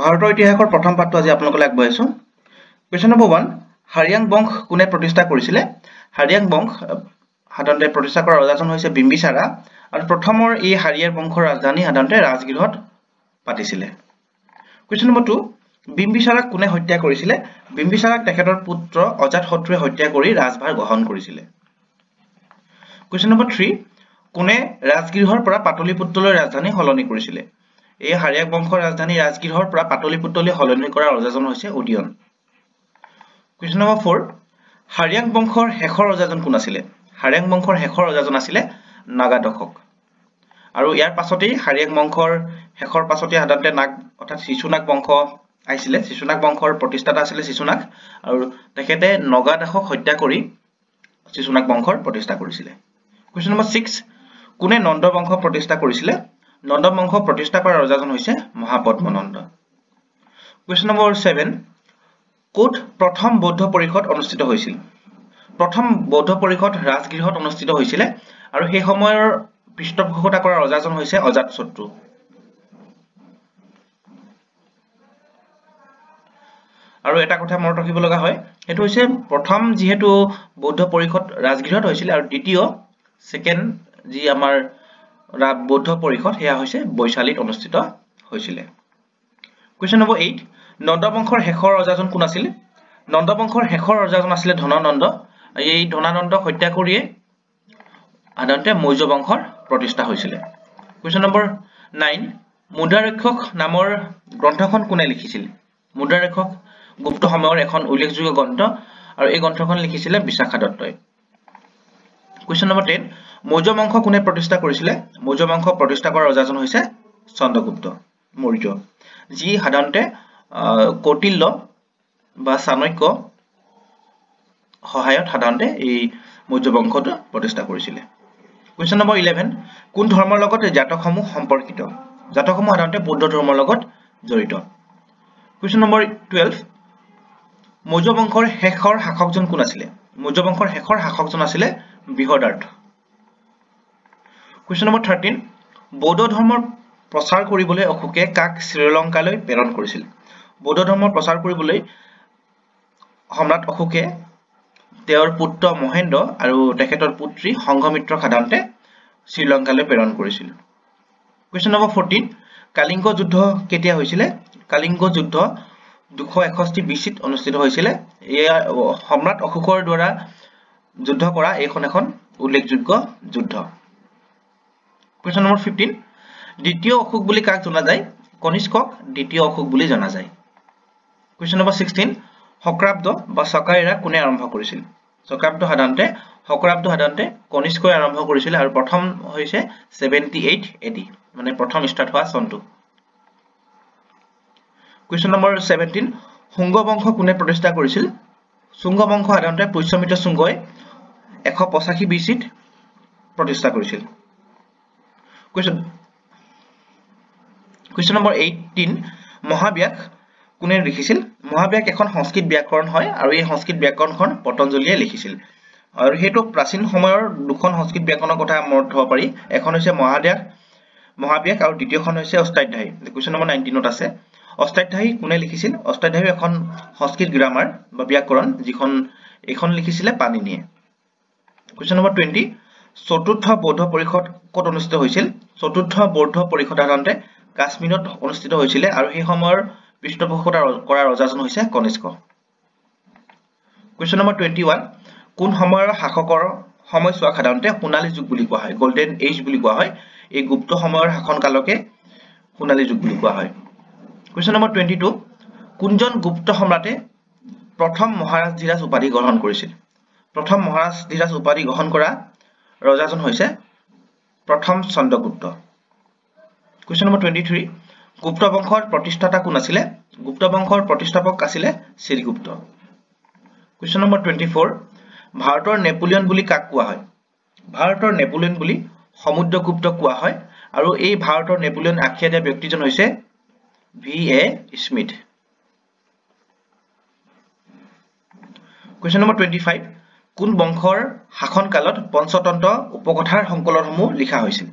ভাৰতৰ ইতিহাসৰ প্ৰথম পাঠটো আজি আপোনালোকলৈ আগবঢ়াইছো। কুৱেশ্যন নম্বৰ 1, হাৰিয়াং বংশ কোনে প্ৰতিষ্ঠা কৰিছিলে? হাৰিয়াং বংশ সাধাৰণতে প্ৰতিষ্ঠা কৰা ৰজাজন হৈছে বিম্বিসাৰা আৰু প্ৰথমৰ এই হাৰিয়াৰ বংশৰ ৰাজধানী সাধাৰণতে ৰাজগৃহত পাতিছিলে। কুৱেশ্যন নম্বৰ 2, বিম্বিসাৰাক কোনে হত্যা কৰিছিলে? বিম্বিসাৰাক তেখেতৰ পুত্ৰ অজাতশত্ৰুৱে হত্যা কৰি ৰাজভাৰ গ্ৰহণ কৰিছিলে। কুৱেশ্যন নম্বৰ 3, কোনে ৰাজগৃহৰ পৰা পাটলিপুত্ৰলৈ ৰাজধানী সলনি কৰিছিলে? এই হাৰিয়াক বংশৰ ৰাজধানী ৰাজগৃহৰ পৰা পাটলিপুত্ৰলৈ সলনি কৰা ৰজাজন হৈছে উদয়ন। কুৱেশ্যন নম্বৰ 4, হাৰিয়াং বংশৰ শেষৰ ৰজাজন কোন আছিলে? হাৰিয়াং বংশৰ শেষৰ ৰজাজন আছিলে নাগাদশক। আৰু ইয়াৰ পাছতেই হাৰিয়াং বংশৰ শেষৰ পাছতেই সাধাৰণতে নাগ অৰ্থাৎ শিশুনাগ বংশ আহিছিলে। শিশুনাগ বংশৰ প্ৰতিষ্ঠাতা আছিলে শিশুনাগ আৰু তেখেতে নগাদাসক হত্যা কৰি শিশুনাগ বংশৰ প্ৰতিষ্ঠা কৰিছিলে। কুৱেশ্যন নম্বৰ 6, কোনে নন্দ বংশ প্ৰতিষ্ঠা কৰিছিলে? নন্দ বংশ প্ৰতিষ্ঠা কৰা ৰজাজন হৈছে মহাপদ্মনন্দ। কুৱেশ্যন নম্বৰ 7, ক'ত প্ৰথম বৌদ্ধ পৰিষদ অনুষ্ঠিত হৈছিল? প্ৰথম বৌদ্ধ পৰিষদ ৰাজগৃহত অনুষ্ঠিত হৈছিলে আৰু সেই সময়ৰ পৃষ্ঠপোষকতা কৰা ৰজাজন হৈছে অজাতশত্ৰু। আৰু এটা কথা মনত ৰাখিব লগা হয়, সেইটো হৈছে প্ৰথম যিহেতু বৌদ্ধ পৰিষদ ৰাজগৃহত হৈছিল আৰু দ্বিতীয় যি আমাৰ বৌদ্ধ পৰিষদ সেয়া হৈছে বৈশালীত অনুষ্ঠিত হৈছিলে। কুৱেশ্যন নম্বৰ 8, নন্দ বংশৰ শেষৰ ৰজাজন কোন আছিল? নন্দ বংশৰ শেষৰ ৰজাজন আছিলে ধনানন্দ। এই ধনানন্দক হত্যা কৰিয়ে সাধাৰণতে মৌৰ্য বংশৰ প্ৰতিষ্ঠা হৈছিলে। কুৱেশ্যন নম্বৰ 9, মুদ্ৰাৰক্ষক নামৰ গ্ৰন্থখন কোনে লিখিছিল? মুদ্ৰাৰক্ষক গুপ্ত সময়ৰ এখন উল্লেখযোগ্য গ্ৰন্থ আৰু এই গ্ৰন্থখন লিখিছিলে বিশাখা দত্তই। কুৱেশ্যন নম্বৰ 10, মৌৰ্য বংশ কোনে প্ৰতিষ্ঠা কৰিছিলে? মৌৰ্য বংশ প্ৰতিষ্ঠা কৰা ৰজাজন হৈছে চন্দ্ৰগুপ্ত মৌৰ্য, যি সাধাৰণতে কৌটিল্য বা চাণক্য সহায়ত সাধাৰণতে এই মৌৰ্য বংশটো প্ৰতিষ্ঠা কৰিছিলে। কুৱেশ্যন নম্বৰ 11, কোন ধৰ্মৰ লগত জাতকসমূহ সম্পৰ্কিত? জাতকসমূহ সাধাৰণতে বৌদ্ধ ধৰ্মৰ লগত জড়িত। কুৱেশ্যন নম্বৰ 12, মৌৰ্য বংশৰ শেষৰ শাসকজন কোন আছিলে? মৌৰ্য বংশৰ শেষৰ শাসকজন আছিলে বৃহদাৰ্থ। কুৱেশ্যন নম্বৰ 13, বৌদ্ধ ধৰ্মৰ প্ৰচাৰ কৰিবলৈ অশোকে কাক শ্ৰীলংকালৈ প্ৰেৰণ কৰিছিল? বৌদ্ধ ধৰ্মৰ প্ৰচাৰ কৰিবলৈ সম্ৰাট অশোকে তেওঁৰ পুত্ৰ মহেন্দ্ৰ আৰু তেখেতৰ পুত্ৰী সংঘমিত্ৰক সাধাৰণতে শ্ৰীলংকালৈ প্ৰেৰণ কৰিছিল। কুৱেশ্যন নম্বৰ 14, কালিংগ যুদ্ধ কেতিয়া হৈছিলে? কালিংগ যুদ্ধ 261 BC-ত অনুষ্ঠিত হৈছিলে। এয়া সম্ৰাট অশোকৰ দ্বাৰা যুদ্ধ কৰা এইখন এখন উল্লেখযোগ্য যুদ্ধ। কুৱেশ্যন নম্বৰ 15, দ্বিতীয় অশোক বুলি কাক জনা যায়? কনিষ্কক দ্বিতীয় অশোক বুলি জনা যায়। কুৱেশ্যন নম্বৰ 16, শকাব্দ বা চকাইৰা কোনে আৰম্ভ কৰিছিল? শকাব্দ সাধাৰণতে কনিষ্কই আৰম্ভ কৰিছিল আৰু প্ৰথম হৈছে 78 AD, মানে প্ৰথম ষ্টাৰ্ট হোৱা চনটো। কুৱেশ্যন নম্বৰ 17, শুংগ বংশ কোনে প্ৰতিষ্ঠা কৰিছিল? শুংগ বংশ সাধাৰণতে পুষ্যমিত্ৰ শুংগই 185 BC-ত প্ৰতিষ্ঠা কৰিছিল। কুৱেশ্যন নম্বৰ 18, মহাব্যাস কোনে লিখিছিল? মহাব্যাস এখন সংস্কৃত ব্যাকৰণ হয় আৰু এই সংস্কৃত ব্যাকৰণখন পতঞ্জলীয়ে লিখিছিল। আৰু সেইটো প্ৰাচীন সময়ৰ দুখন সংস্কৃত ব্যাকৰণৰ কথা মনত থব পাৰি। এখন হৈছে মহাব্যাস আৰু দ্বিতীয়খন হৈছে অষ্টাধ্যায়ী। কুৱেশ্যন নম্বৰ 19ত আছে। অষ্টাধ্যায়ী কোনে লিখিছিল? অষ্টাধ্যায়ী এখন সংস্কৃত গ্ৰামাৰ বা ব্যাকৰণ, এইখন লিখিছিলে পাণিনিয়ে। কুৱেশ্যন নম্বৰ 20, চতুৰ্থ বৌদ্ধ পৰিষদ ক'ত অনুষ্ঠিত হৈছিল? চতুৰ্থ বৌদ্ধ পৰিষদ সাধাৰণতে কাশ্মীৰত অনুষ্ঠিত হৈছিলে আৰু সেই সময়ৰ পৃষ্ঠপোষকতা কৰা ৰজাজন হৈছে কনিষ্ক। কুৱেশ্যন নম্বৰ 21, কোন সময়ৰ শাসকৰ সময়ছোৱাক সাধাৰণতে সোণালী যুগ বুলি কোৱা হয়? গোল্ডেন এজ বুলি কোৱা হয়। এই গুপ্ত সময়ৰ শাসন কালকে সোণালী যুগ বুলি কোৱা হয়। কুৱেশ্যন নম্বৰ 22, কোনজন গুপ্ত সম্ৰাটে প্ৰথম মহাৰাজধিৰাজ উপাধি গ্ৰহণ কৰিছিল? প্ৰথম মহাৰাজধিৰাজ উপাধি গ্ৰহণ কৰা ৰজাজন হৈছে প্ৰথম চন্দ্ৰগুপ্ত। কুৱেশ্যন নম্বৰ 23, গুপ্ত বংশৰ প্ৰতিষ্ঠাতা কোন আছিলে? গুপ্ত বংশৰ প্ৰতিষ্ঠাপক আছিলে শ্ৰীগুপ্ত। কুৱেশ্যন নম্বৰ 24, ভাৰতৰ নেপোলিয়ন বুলি কাক কোৱা হয়? ভাৰতৰ নেপোলিয়ন বুলি সমুদ্ৰগুপ্তক কোৱা হয় আৰু এই ভাৰতৰ নেপোলিয়ন আখ্যা দিয়া ব্যক্তিজন হৈছে V.A. স্মিথ। কুৱেশ্যন নম্বৰ 25, কোন বংশৰ শাসন কালত পঞ্চতন্ত্ৰ উপকথাৰ সংকলনসমূহ লিখা হৈছিল?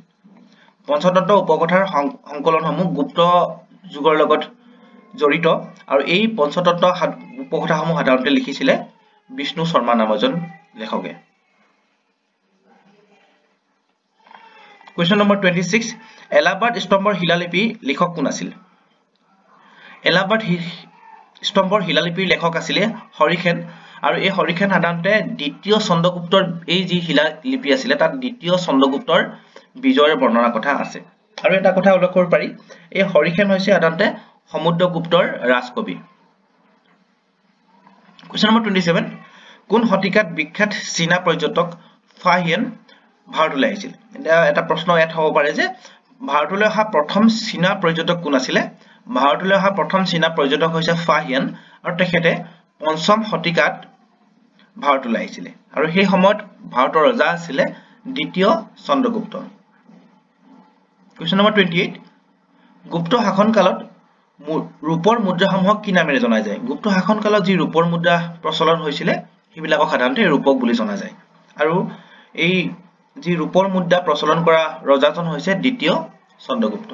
পঞ্চতন্ত্ৰ উপকথাৰ সংকলনসমূহ গুপ্ত যুগৰ লগত জড়িত আৰু এই পঞ্চতত্ত্ব উপকথাসমূহ সাধাৰণতে লিখিছিলে বিষ্ণু শৰ্মা নামৰ এজন লেখকে। Question number 26. এলাহাবাদ স্তম্ভৰ শিলালিপি লিখক কোন আছিল? এলাহাবাদ স্তম্ভৰ শিলালিপিৰ লেখক আছিলে হৰিখেন আৰু এই হৰিখেন সাধাৰণতে দ্বিতীয় চন্দ্ৰগুপ্তৰ এই যি শিলালিপি আছিলে তাত দ্বিতীয় চন্দ্ৰগুপ্তৰ বিজয়ৰ বৰ্ণনা কথা আছে। আৰু এটা কথা উল্লেখ কৰিব পাৰি এই হৰিখেন হৈছে সাধাৰণতে সমুদ্ৰগুপ্তৰ ৰাজকবি। Question number 27. কোন শতিকাত বিখ্যাত চীনা পৰ্যটক ফাহিয়ান ভাৰতলৈ আহিছিল? এটা প্ৰশ্ন ইয়াত হ'ব পাৰে যে ভাৰতলৈ অহা প্ৰথম চীনা পৰ্যটক কোন আছিলে? ভাৰতলৈ অহা প্ৰথম চীনা পৰ্যটক হৈছে ফাহিয়ান আৰু তেখেতে ৫ম শতিকাত ভাৰতলৈ আহিছিলে আৰু সেই সময়ত ভাৰতৰ ৰজা আছিলে দ্বিতীয় চন্দ্ৰগুপ্ত। Question number 28. গুপ্ত শাসনকালত ৰূপৰ মুদ্ৰাসমূহক কি নামেৰে জনা যায়? গুপ্ত শাসনকালত যি ৰূপৰ মুদ্ৰা প্ৰচলন হৈছিলে সেইবিলাকক সাধাৰণতে ৰূপক বুলি জনা যায় আৰু এই যি ৰূপৰ মুদ্ৰা প্ৰচলন কৰা ৰজাজন হৈছে দ্বিতীয় চন্দ্ৰগুপ্ত।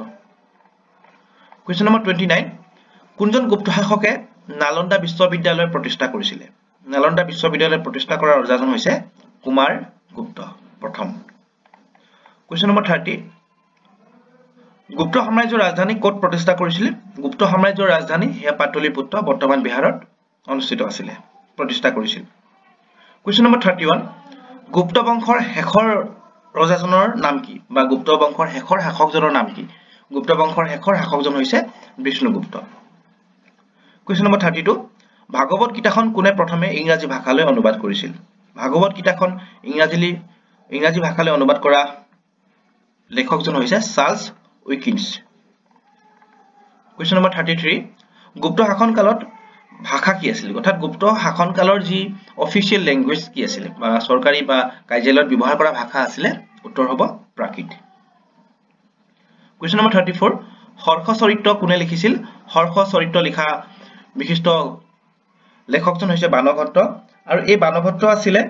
Question number 29. কোনজন গুপ্ত শাসকে নালন্দা বিশ্ববিদ্যালয় প্ৰতিষ্ঠা কৰিছিলে? নালন্দা বিশ্ববিদ্যালয় প্ৰতিষ্ঠা কৰা ৰজাজন হৈছে কুমাৰ গুপ্ত প্ৰথম। Question number 30. গুপ্ত সাম্ৰাজ্যৰ ৰাজধানী ক'ত প্ৰতিষ্ঠা কৰিছিল? গুপ্ত সাম্ৰাজ্যৰ ৰাজধানী হেয়া পাটলিপুত্ৰ বৰ্তমান বিহাৰত অনুষ্ঠিত আছিলে প্ৰতিষ্ঠা কৰিছিল। Question number 31. গুপ্ত বংশৰ শেষৰ ৰজাজনৰ নাম কি বা গুপ্ত বংশৰ শেষৰ শাসকজনৰ নাম কি? গুপ্ত বংশৰ শেষৰ শাসকজন হৈছে বিষ্ণুগুপ্ত। Question number 32. ভাগৱত গীতাখন কোনে প্ৰথমে ইংৰাজী ভাষালৈ অনুবাদ কৰিছিল? ভাগৱত গীতাখন ইংৰাজী ভাষালৈ অনুবাদ কৰা লেখকজন হৈছে চাৰ্লছ উইকিন্স। Question number 33. গুপ্ত শাসনকালত ভাষা কি আছিল? অৰ্থাৎ গুপ্ত শাসনকালৰ যি অফিচিয়েল লেংগুৱেজ কি আছিল বা চৰকাৰী বা কাৰ্যালয়ত ব্যৱহাৰ কৰা ভাষা আছিলে? উত্তৰ হ'ব প্ৰাকৃত। Question number 34. হৰ্ষ চৰিত্ৰ কোনে লিখিছিল? হৰ্ষ চৰিত্ৰ লিখা বিশিষ্ট লেখকজন হৈছে বাণভট্ট আৰু এই বাণভট্ট আছিলে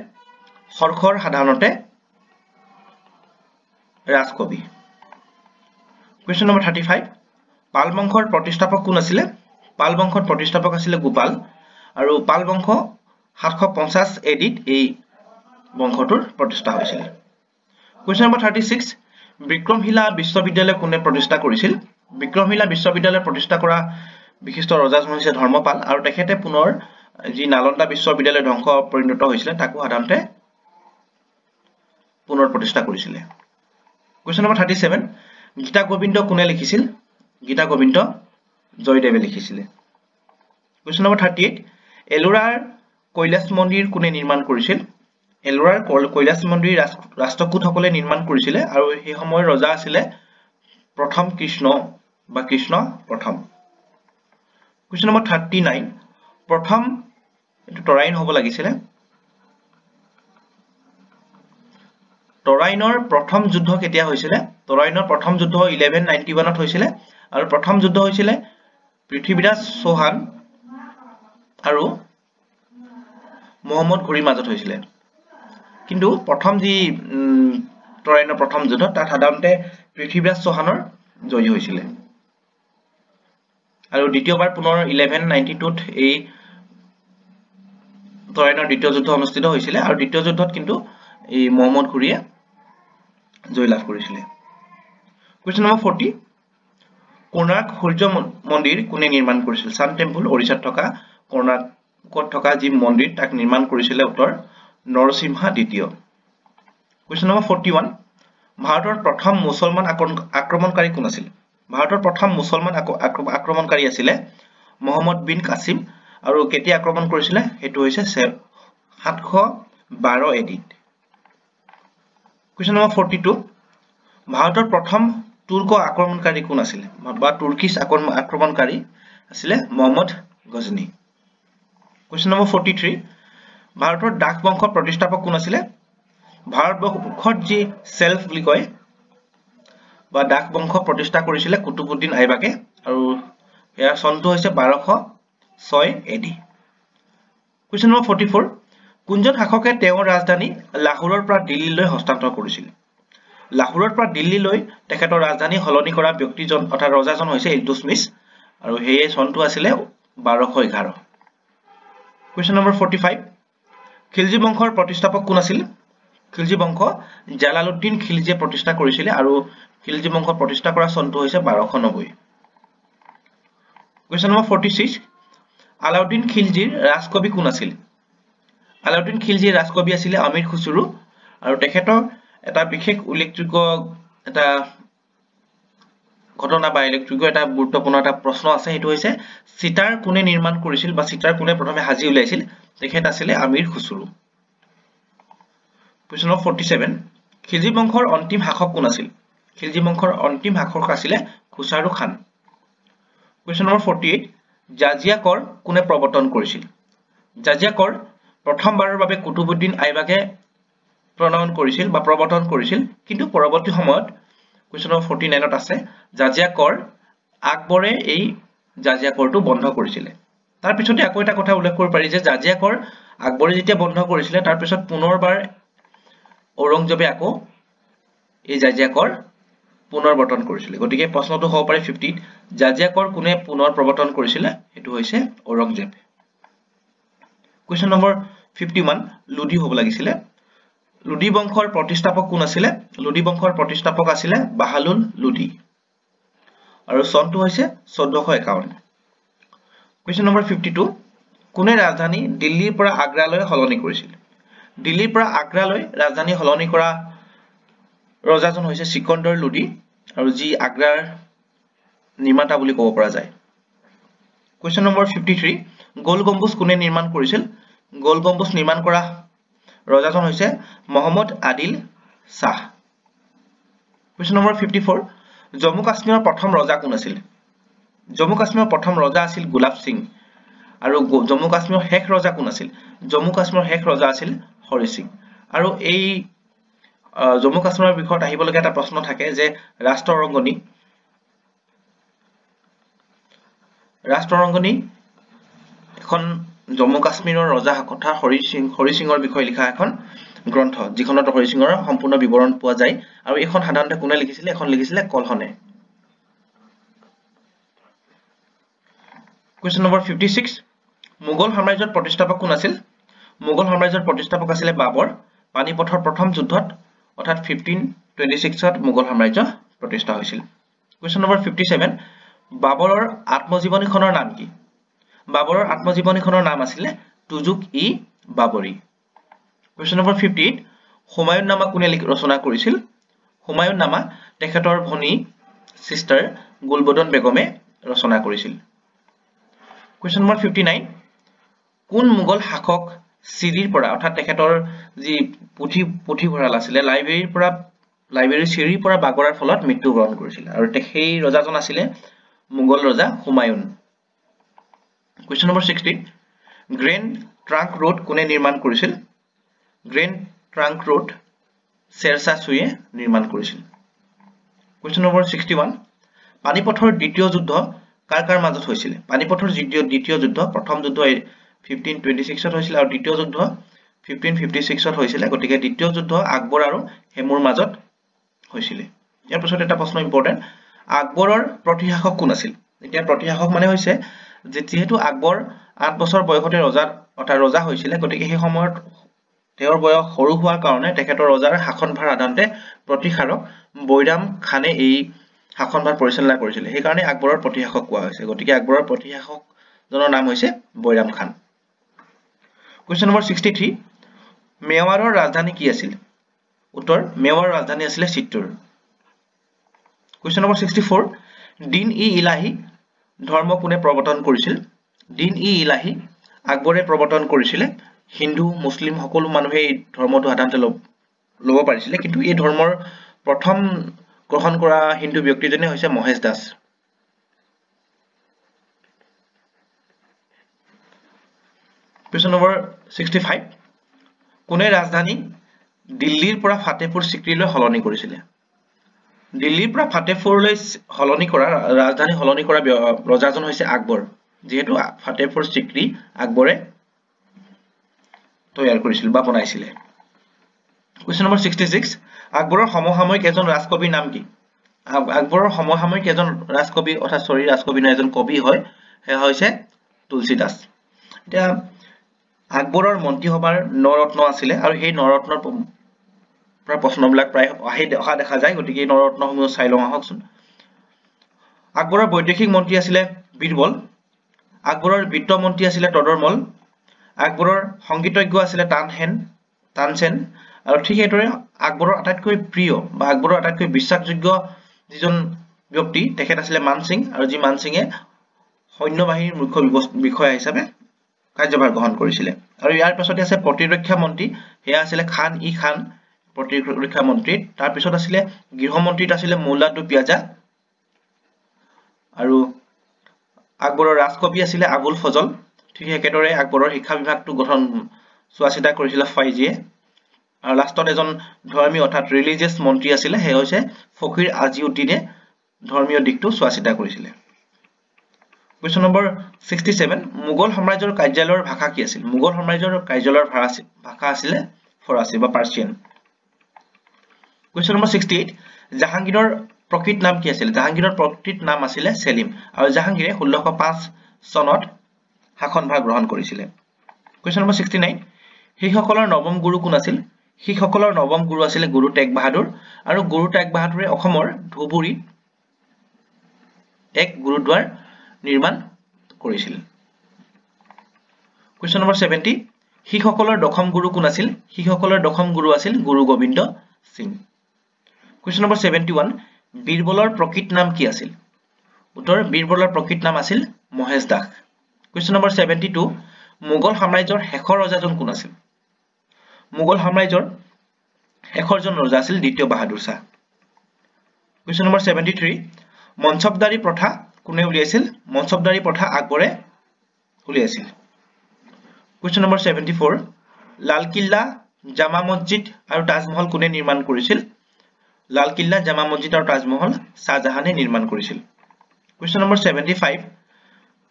হৰ্ষৰ সাধাৰণতে ৰাজকবি। Question number 35. পাল বংশৰ প্ৰতিষ্ঠাপক কোন আছিলে? পাল বংশৰ প্ৰতিষ্ঠাপক আছিলে গোপাল আৰু পাল বংশ 750 এডিত এই বংশটোৰ প্ৰতিষ্ঠা হৈছিল। Question number 36. বিক্ৰমশিলা বিশ্ববিদ্যালয় কোনে প্ৰতিষ্ঠা কৰিছিল? বিক্ৰমশিলা বিশ্ববিদ্যালয় প্ৰতিষ্ঠা কৰা বিশিষ্ট ৰজাজন হৈছে ধৰ্মপাল আৰু তেখেতে পুনৰ যি নালন্দা বিশ্ববিদ্যালয় ধ্বংস পৰিণত হৈছিলে তাকো সাধাৰণতে পুনৰ প্ৰতিষ্ঠা কৰিছিলে। Question number 37. গীতা গোবিন্দ কোনে লিখিছিল? গীতা গোবিন্দ জয়দেৱে লিখিছিলে। Question number 38. এলোৰাৰ কৈলাশ মন্দিৰ কোনে নিৰ্মাণ কৰিছিল? এলোৰাৰ কৈলাশ মন্দিৰ ৰাষ্ট্ৰকূটসকলে নিৰ্মাণ কৰিছিলে আৰু সেই সময়ৰ ৰজা আছিলে প্ৰথম কৃষ্ণ বা কৃষ্ণ প্ৰথম। Question number 39. প্ৰথম এটো তৰাইন হ'ব লাগিছিলে। তৰাইনৰ প্ৰথম যুদ্ধ কেতিয়া হৈছিলে? তৰাইনৰ প্ৰথম যুদ্ধ 1191 ত হৈছিলে আৰু প্ৰথম যুদ্ধ হৈছিলে পৃথ্বীৰাজ চৌহান আৰু মহম্মদ ঘুৰিৰ মাজত হৈছিলে। কিন্তু প্ৰথম যি তৰাইনৰ প্ৰথম যুদ্ধ তাত সাধাৰণতে পৃথ্বীৰাজ চৌহানৰ জয় হৈছিলে আৰু দ্বিতীয়বাৰ পুনৰ 1192 ত এই তৰাইনৰ দ্বিতীয় যুদ্ধ অনুষ্ঠিত হৈছিলে আৰু দ্বিতীয় যুদ্ধত কিন্তু এই মহম্মদ ঘুৰিয়ে জয় লাভ কৰিছিলে। Question number 40. কোণাৰ্ক সূৰ্য মন্দিৰ কোনে নিৰ্মাণ কৰিছিল? সান টেম্পল ওড়িশাত থকা কোণাৰ্কত থকা যি মন্দিৰ তাক নিৰ্মাণ কৰিছিলে উত্তৰ নৰসিংহা দ্বিতীয়। Question number 41. ভাৰতৰ প্ৰথম মুছলমান আক্ৰমণকাৰী কোন আছিল? ভাৰতৰ প্ৰথম মুছলমান আক্ৰমণকাৰী আছিলে মহম্মদ বিন কাছিম আৰু কেতিয়া আক্ৰমণ কৰিছিলে হেতু হৈছে 712 এডিত। Question number 42. ভাৰতৰ প্ৰথম তুৰ্ক আক্ৰমণকাৰী কোন আছিল বা তুৰ্কিছ আক্ৰমণকাৰী আছিলে মহম্মদ গজনী। Question number 43. ভাৰতৰ ডাক বংশৰ প্ৰতিষ্ঠাপক কোন আছিলে? ভাৰতবৰ্ষত যি সেলফ বুলি কয় বা ডাক বংশ প্ৰতিষ্ঠা কৰিছিলে কুতুবুদ্দিন আইবাকে আৰু ইয়াৰ চনটো হৈছে 1206 এডি। Question number 44. কোনজন শাসকে তেওঁৰ ৰাজধানী লাহোৰৰ পৰা দিল্লীলৈ হস্তান্তৰ কৰিছিল? লাহোৰৰ পৰা দিল্লীলৈ তেখেতৰ ৰাজধানী সলনি কৰা ব্যক্তিজন অৰ্থাৎ ৰজাজন হৈছে ইলতুৎমিছ আৰু হেয়ে চনটো আছিলে 1211 Question number 45 খিলজী বংশৰ প্ৰতিষ্ঠাপক কোন আছিল খিলজী বংশ জালালউদ্দিন খিলজীয়ে প্ৰতিষ্ঠা কৰিছিল আৰু খিলজী বংশ প্ৰতিষ্ঠা কৰা চনটো হৈছে 1290 Question number 46 আলাউদ্দিন খিলজীৰ ৰাজকবি কোন আছিল আলাউদ্দিন খিলজীৰ ৰাজকবি আছিল আমিৰ খুসৰু আৰু তেখেতৰ এটা বিশেষ উল্লেখযোগ্য এটা ঘটনা বা উল্লেখযোগ্য এটা গুৰুত্বপূৰ্ণ এটা প্ৰশ্ন আছে এটো হৈছে সিতাৰ কোনে নিৰ্মাণ কৰিছিল বা সিতাৰ কোনে প্ৰথমে হাজি উলাইছিল তেখেত আছিল আমিৰ খুসৰু Question number 47 খিলজী বংশৰ অন্তিম শাসক কোন আছিল খিলজী বংশৰ অন্তিম শাসক আছিল খুসাৰু খান Question number 48 জাজিয়া কৰ কোনে প্ৰৱৰ্তন কৰিছিল জাজিয়া কৰ প্ৰথমবাৰৰ বাবে কুতুবউদ্দিন আইবাকে প্ৰণয়ন কৰিছিল বা প্ৰৱৰ্তন কৰিছিল কিন্তু পৰৱৰ্তী সময়ত Question number 49 ত আছে জাজিয়া কৰ আকবৰে এই জাজিয়া কৰটো বন্ধ কৰিছিল তাৰ পিছতে আকৌ এটা কথা উল্লেখ কৰিব পাৰি যে জাজিয়া কৰ আকবৰে যেতিয়া বন্ধ কৰিছিল তাৰ পিছত পুনৰবাৰ ঔৰংজেবে আকৌ এই জাজিয়া কৰ পুনৰবৰ্তন কৰিছিল গতিকে প্ৰশ্নটো হ'ব পাৰে 50 জাজিয়া কৰ কোনে পুনৰ প্ৰৱৰ্তন কৰিছিল এটো হৈছে ঔৰংজেব Question number 51 লুডি হ'ব লাগিছিল লুডি বংশৰ প্ৰতিষ্ঠাপক কোন আছিল লুডি বংশৰ প্ৰতিষ্ঠাপক আছিল বাহালুল লুডি আৰু চনটো হৈছে 1451 Question number 52 কোনে ৰাজধানী দিল্লীৰ পৰা আগ্ৰালৈ হলনি কৰিছিল দিল্লীৰ পৰা আগ্ৰালৈ ৰাজধানী হলনি কৰা ৰজাজন হৈছে সিকন্দৰ লুডি আৰু যি আগ্ৰাৰ নিৰ্মাতা বুলি ক'ব পৰা যায় Question number 53 গোল গম্বুজ কোনে নিৰ্মাণ কৰিছিল গোল গম্বুজ নিৰ্মাণ কৰা ৰজাজন হৈছে মোহাম্মদ আদিল শাহ Question number 54 জম্মু কাশ্মীৰৰ প্ৰথম ৰজা কোন আছিল জম্মু কাশ্মীৰৰ প্ৰথম ৰজা আছিল গুলাব সিং আৰু জম্মু কাশ্মীৰৰ শেষ ৰজা কোন আছিল জম্মু কাশ্মীৰৰ শেষ ৰজা আছিল হৰি সিং আৰু এই জম্মু কাশ্মীৰৰ বিষয়ত আহিবলগীয়া এটা প্ৰশ্ন থাকে যে ৰাষ্ট্ৰৰংগনী এখন জম্মু কাশ্মীৰৰ ৰজা কথা হৰি সিংৰ বিষয়ে লিখা এখন গ্ৰন্থ যিখনত হৰি সিংৰ সম্পূৰ্ণ বিৱৰণ পোৱা যায় আৰু এখন সাধাৰণতে কোনে লিখিছিল এখন লিখিছিল কলহনে Question number 56 মোগল সাম্ৰাজ্যৰ প্ৰতিষ্ঠাপক কোন আছিল মোগল সাম্ৰাজ্যৰ প্ৰতিষ্ঠাপক আছিল বাবৰ পানিপথৰ প্ৰথম যুদ্ধত অৰ্থাৎ 1526 ত মোগল সাম্ৰাজ্য প্ৰতিষ্ঠা হৈছিল Question number 57 বাবৰৰ আত্মজীৱনীখনৰ নাম কি বাবৰৰ আত্মজীৱনীখনৰ নাম আছিল তুজুক-ই বাবৰী Question number 58 হুমায়ুন নামা কোনে ৰচনা কৰিছিল হুমায়ুন নামা তেখেতৰ ভনী সিস্টাৰ গুলবদন বেগমে ৰচনা কৰিছিল Question number 59 কোন মোগল শাসক চিৰিৰ পৰা অৰ্থাৎ তেখেতৰ যি পুথিভঁৰাল আছিল লাইব্ৰেৰীৰ চিৰিৰ পৰা বাগৰাৰ ফলত মৃত্যুবৰণ কৰিছিল আৰু সেই ৰজাজন আছিল মোগল ৰজা Humayun Question number 60 grand trunk road কোনে নিৰ্মাণ কৰিছিল গ্ৰেণ্ড ট্ৰাংক ৰোড শ্বেৰশাহ সূৰীয়ে নিৰ্মাণ কৰিছিল Question number 61 পানিপথৰ দ্বিতীয় যুদ্ধ কাৰ মাজত হৈছিল পানিপথৰ দ্বিতীয় যুদ্ধ প্ৰথম যুদ্ধ 1526 ত হৈছিল আৰু দ্বিতীয় যুদ্ধ 1556 ত হৈছিল গতিকে দ্বিতীয় যুদ্ধ আকবৰ আৰু হেমুৰ মাজত হৈছিল ইয়াৰ পিছত এটা প্ৰশ্ন ইম্পৰ্টেন্ট আকবৰৰ প্ৰতিশাসক কোন আছিল এতিয়া প্ৰতিশাসক মানে হৈছে যেহেতু আকবৰ 8 বছৰ বয়সতে ৰজা হৈছিল গতিকে সেই সময়ত তেওঁৰ বয়স সৰু হোৱাৰ কাৰণে তেখেতৰ ৰজাৰ শাসনভাৰ আদানতে প্ৰতিশাসক বৈৰাম খানে এই শাসনভাৰ পৰিচালনা কৰিছিল সেই কাৰণে আকবৰৰ প্ৰতিশাসক কোৱা হৈছে গতিকে আকবৰৰ প্ৰতিশাসক জনৰ নাম হৈছে বৈৰাম খান Question number 63 মেৱাৰৰ ৰাজধানী কি আছিল উত্তৰ মেৱাৰৰ ৰাজধানী আছিল চিত্তুৰ Question number 64 দিন-ই-ইলাহি ধৰ্ম কোনে প্ৰৱৰ্তন কৰিছিল দিন-ই-ইলাহি আকবৰে প্ৰৱৰ্তন কৰিছিল হিন্দু মুছলিম সকলো মানুহে এই ধৰ্মটো সাধাৰণতে ল'ব পাৰিছিল কিন্তু এই ধৰ্মৰ প্ৰথম গ্ৰহণ কৰা হিন্দু ব্যক্তিজনে হৈছে মহেশ দাস Question number 65 কোনে ৰাজধানী দিল্লীৰ পৰা ফাতেহপুৰ সিক্ৰীলৈ হলনি কৰিছিল দিল্লীৰ পৰা ফাতেহপুৰলৈ ৰাজধানী হলনি কৰা ৰজাজন হৈছে আকবৰ যেহেতু ফাতেহপুৰ সিক্ৰী আকবৰে তৈয়াৰ কৰিছিল বা বনাইছিল Question number 66 আকবৰৰ সমসাময়িক এজন ৰাজকবিৰ নাম কি আকবৰৰ সমসাময়িক এজন ৰাজকবি অৰ্থাৎ ৰাজকবি নহয় এজন কবি হয় সেয়া হৈছে তুলসীদাস এতিয়া আকবৰৰ মন্ত্ৰীসভাৰ নৰত্ন আছিলে আৰু সেই নৰত্নৰ পৰা প্ৰশ্নবিলাক প্ৰায় অহা দেখা যায় গতিকে এই নৰত্নসমূহ চাই লওঁ আহকচোন আকবৰৰ বৈদেশিক মন্ত্ৰী আছিলে বীৰবল আকবৰৰ বিত্ত মন্ত্ৰী আছিলে তদৰমল আকবৰৰ সংগীতজ্ঞ আছিলে তানসেন আৰু ঠিক সেইদৰে আকবৰৰ আটাইতকৈ প্ৰিয় বা আকবৰৰ আটাইতকৈ বিশ্বাসযোগ্য যিজন ব্যক্তি তেখেত আছিলে মান সিং আৰু যি মান সিঙে সৈন্য বাহিনীৰ মুখ্য বিষয়া হিচাপে কাৰ্যভাৰ গ্ৰহণ কৰিছিলে আৰু ইয়াৰ পিছতে আছে প্ৰতিৰক্ষা মন্ত্ৰী সেয়া আছিলে খান ই খান প্ৰতিৰক্ষা মন্ত্ৰী তাৰ পিছত আছিলে গৃহমন্ত্ৰীত আছিলে মৌলাদু পিয়াজা আৰু আকবৰৰ ৰাজকবি আছিলে আবুল ফজল ঠিক একেদৰে আকবৰৰ শিক্ষা বিভাগটো গঠন চোৱা চিতা কৰিছিলে ফাইজিয়ে আৰু লাষ্টত এজন ধৰ্মীয় অৰ্থাৎ ৰিলিজিয়াছ মন্ত্ৰী আছিলে সেই হৈছে ফকিৰ আজিউদ্দিনে ধৰ্মীয় দিশটো চোৱা চিতা কৰিছিলে কোৱেশ্চন নম্বৰ 67 মোগল সাম্ৰাজ্যৰ কাৰ্যালয়ৰ ভাষা কি আছিল মোগল সাম্ৰাজ্যৰ কাৰ্যালয়ৰ ভাষা আছিল ফৰাচী বা পাৰ্চিয়ান কোৱেশ্চন নম্বৰ 68 জাহাংগীৰৰ প্ৰকৃত নাম কি আছিল জাহাংগীৰৰ প্ৰকৃত নাম আছিল সেলিম আৰু জাহাংগীৰে 1605 চনত শাসনভাৰ গ্ৰহণ কৰিছিল কোৱেশ্চন নম্বৰ 69 শিখসকলৰ নৱম গুৰু কোন আছিল শিখসকলৰ নৱম গুৰু আছিল গুৰু টেগ বাহাদুৰ আৰু গুৰু টেগ বাহাদুৰে অসমৰ ধুবুৰীত এক গুৰুদ্বাৰ নিৰ্মাণ কৰিছিল কোৱেশ্চন নম্বৰ 70 শিখসকলৰ দশম গুৰু কোন আছিল শিখসকলৰ দশম গুৰু আছিল গুৰু গোবিন্দ সিং কোৱেশ্চন নম্বৰ 71 বীৰবলৰ প্ৰকৃত নাম কি আছিল উত্তৰ বীৰবলৰ প্ৰকৃত নাম আছিল মহেশ দাস কোৱেশ্চন নম্বৰ 72 মোগল সাম্ৰাজ্যৰ শেষৰ ৰজাজন কোন আছিল মোগল সাম্ৰাজ্যৰ শেষৰজন ৰজা আছিল দ্বিতীয় বাহাদুৰ শাহ কোৱেশ্চন নম্বৰ 73 মনসবদাৰী প্ৰথা কোনে উলিয়াইছিল মনসবদাৰী প্ৰথা আকবৰে উলিয়াইছিল কোৱেশ্চন নম্বৰ 74 লালকিল্লা জামা মছজিদ আৰু তাজমহল কোনে নিৰ্মাণ কৰিছিল লালকিল্লা জামা মছজিদ আৰু তাজমহল শাহজাহানে নিৰ্মাণ কৰিছিল কোৱেশ্চন নম্বৰ 75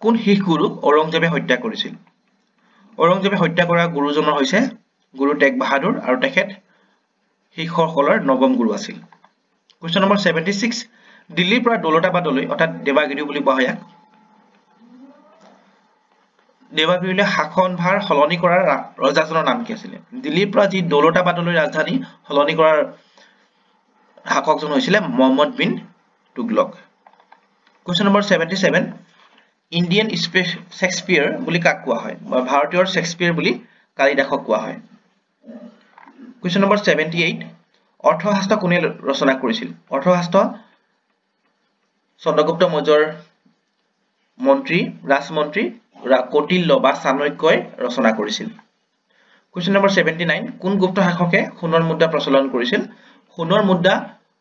কোন শিখ গুৰুক ঔৰংজেবে হত্যা কৰিছিল ঔৰংজেবে হত্যা কৰা গুৰুজনৰ হৈছে গুৰু টেগ বাহাদুৰ আৰু তেখেত শিখসকলৰ নৱম গুৰু আছিল কোৱেশ্চন নম্বৰ 76 দিল্লীৰ পৰা দৌলতাবাদলৈ অৰ্থাৎ দেৱাগিৰি বুলি কোৱা হয় দেৱাগিৰিলৈ শাসনভাৰ সলনি কৰাৰ ৰজাজনৰ নাম কি আছিল দিল্লীৰ পৰা যি দৌলতাবাদলৈ ৰাজধানী সলনি কৰাৰ শাসকজন হৈছিল Mohammad bin Tughlaq question number 77 Indian Shakespeare বুলি কাক কোৱা হয় বা ভাৰতীয় শেক্সপিয়াৰ বুলি কালিদাসক কোৱা হয় কোৱেশ্চন নম্বৰ 78 অৰ্থশাস্ত্ৰ কোনে ৰচনা কৰিছিল অৰ্থশাস্ত্ৰ চন্দ্ৰগুপ্ত মৌৰ্যৰ মন্ত্ৰী ৰাজমন্ত্ৰী কৌটিল্য বা চাণক্যই ৰচনা কৰিছিল কোৱেশ্চন নম্বৰ 79 কোন গুপ্ত শাসকে সোণৰ মুদ্ৰা প্ৰচলন কৰিছিল সোণৰ মুদ্ৰা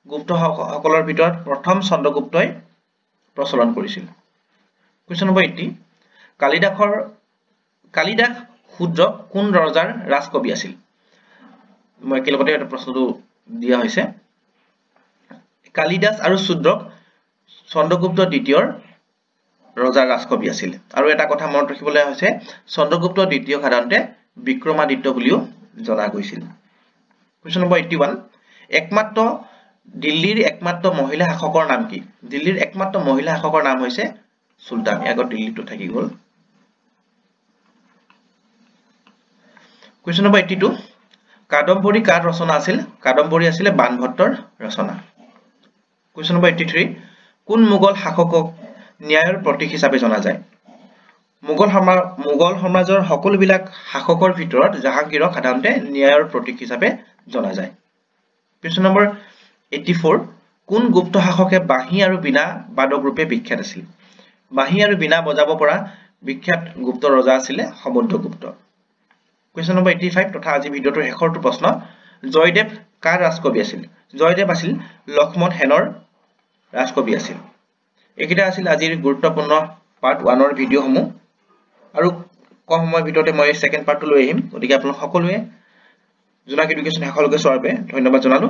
গুপ্ত সকলৰ ভিতৰত প্ৰথম চন্দ্ৰগুপ্তই প্ৰচলন কৰিছিল কোৱেশ্চন নম্বৰ 80 কালিদাস শূদ্ৰ কোন ৰজাৰ ৰাজকবি আছিল মই একেলগতে এটা প্ৰশ্নটো দিয়া হৈছে কালিদাস আৰু শূদ্ৰক চন্দ্ৰগুপ্ত দ্বিতীয়ৰ ৰজাৰ ৰাজকবি আছিল আৰু এটা কথা মনত ৰাখিবলৈ হৈছে চন্দ্ৰগুপ্ত দ্বিতীয় সাধাৰণতে বিক্ৰমাদিত্য বুলিও জনা গৈছিল কোৱেশ্চন নম্বৰ 81 একমাত্ৰ দিল্লীৰ একমাত্ৰ মহিলা শাসকৰ নাম কি দিল্লীৰ একমাত্ৰ মহিলা শাসকৰ নাম হৈছে সুলতান আগত দিল্লীটো থাকি গল কোৱেশ্চন নম্বৰ 82 কাদম্বৰী কাৰ ৰচনা আছিল কাদম্বৰী আছিল বাণভট্টৰ ৰচনা কোৱেশ্চন নম্বৰ 83 কোন মোগল শাসকক ন্যায়ৰ প্ৰতীক হিচাপে জনা যায় মোগল সমাজৰ সকলোবিলাক শাসকৰ ভিতৰত জাহাংগীৰক সাধাৰণতে ন্যায়ৰ প্ৰতীক হিচাপে জনা যায় কোৱেশ্চন নম্বৰ 84 কোন গুপ্ত শাসকে বাঁহী আৰু বীণা বাদক ৰূপে বিখ্যাত আছিল বাঁহী আৰু বীণা বজাব পৰা বিখ্যাত গুপ্ত ৰজা আছিল সমুদ্ৰগুপ্ত কোৱেশ্চন নম্বৰ 85 তথা আজি ভিডিওটোৰ শেষৰটো প্ৰশ্ন জয়দেৱ কাৰ ৰাজকবি আছিল জয়দেৱ আছিল লক্ষ্মণ সেনৰ ৰাজকবি আছিল এইকেইটা আছিল আজিৰ গুৰুত্বপূৰ্ণ পাৰ্ট 1 ৰ ভিডিওসমূহ আৰু কম সময়ৰ ভিতৰতে মই সেকেন্ড পাৰ্টটো লৈ আহিম গতিকে আপোনালোক সকলোৱে জোনাক এডুকেশ্যন শেষলৈকে চোৱাৰ বাবে ধন্যবাদ জনালো